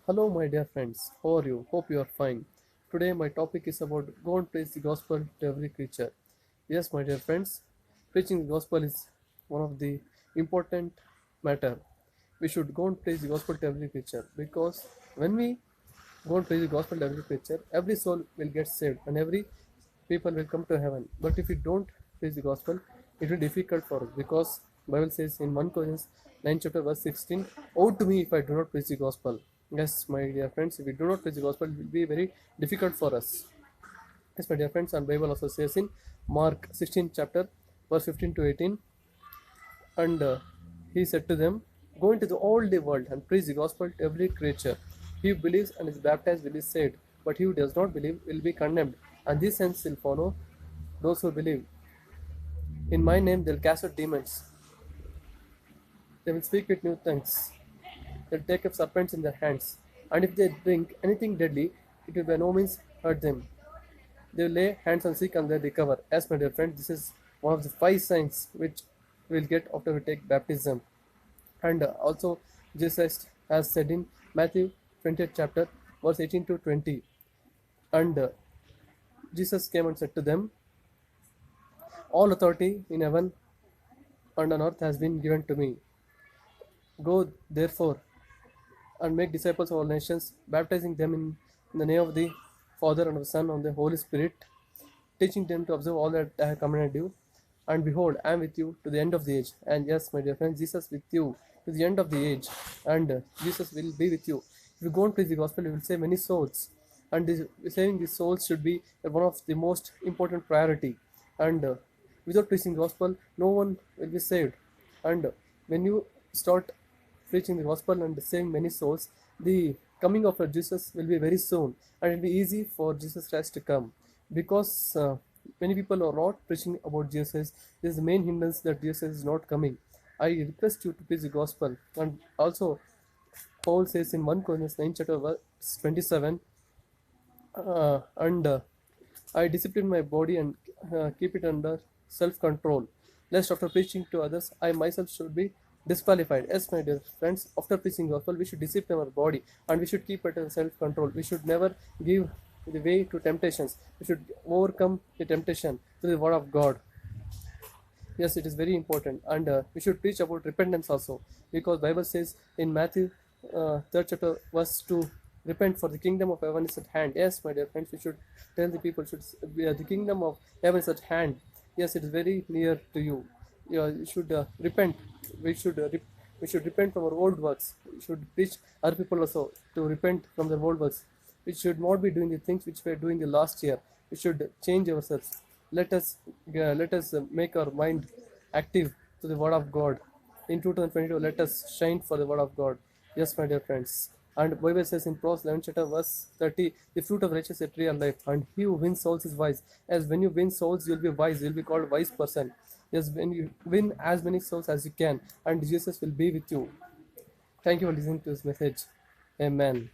Hello, my dear friends. How are you? Hope you are fine. Today, my topic is about go and preach the gospel to every creature. Yes, my dear friends, preaching the gospel is one of the important matter. We should go and preach the gospel to every creature because when we go and preach the gospel to every creature, every soul will get saved and every people will come to heaven. But if we don't preach the gospel, it will be difficult for us because Bible says in 1 Corinthians 9 chapter verse 16, "Woe to me if I do not preach the gospel." Yes, my dear friends, if we do not preach the gospel, it will be very difficult for us. Yes, my dear friends, and Bible also says in Mark 16 chapter verse 15 to 18, and he said to them, "Go into all the world and preach the gospel to every creature. He who believes and is baptized will be saved, but he who does not believe will be condemned. And these signs will follow those who believe. In my name they'll cast out demons. They will speak with new tongues. They'll take up serpents in their hands. And if they drink anything deadly, it will by no means hurt them. They will lay hands on sick and they recover." As my dear friend, this is one of the five signs which we'll get after we take baptism. And also, Jesus has said in Matthew 20th chapter, verse 18 to 20. And Jesus came and said to them, "All authority in heaven and on earth has been given to me. Go, therefore, and make disciples of all nations, baptizing them in the name of the Father and of the Son and of the Holy Spirit, teaching them to observe all that I have commanded you. And behold, I am with you to the end of the age." And yes, my dear friends, Jesus with you to the end of the age, and Jesus will be with you. If you go and preach the gospel, you will save many souls, and saving these souls should be one of the most important priority. And without preaching the gospel, no one will be saved. And when you start preaching the gospel and saving many souls, the coming of Jesus will be very soon, and it will be easy for Jesus Christ to come because many people are not preaching about Jesus. This is the main hindrance that Jesus is not coming. I request you to preach the gospel, and also Paul says in 1 Corinthians 9 chapter verse 27, and I discipline my body and keep it under self control, lest after preaching to others, I myself should be disqualified. Yes, my dear friends, after preaching gospel, we should discipline our body and we should keep it in self control. We should never give the way to temptations. We should overcome the temptation through the word of God. Yes, it is very important, and we should preach about repentance also, because Bible says in Matthew 3rd chapter verse 2, "Repent, for the kingdom of heaven is at hand." Yes, my dear friends, we should tell the people should the kingdom of heaven is at hand. Yes, it is very near to you. Yeah, you should repent. We should we should repent from our old works. We should preach other people also to repent from their old works. We should not be doing the things which we were doing the last year. We should change ourselves. Let us make our mind active to the word of God. In 2022, let us shine for the word of God. Yes, my dear friends. And Bible says in Proverbs 11 chapter verse 30, "The fruit of righteousness is a tree of life, and he who wins souls is wise." As when you win souls, you'll be wise. You'll be called a wise person. Yes, when you win as many souls as you can, and Jesus will be with you. Thank you for listening to this message. Amen.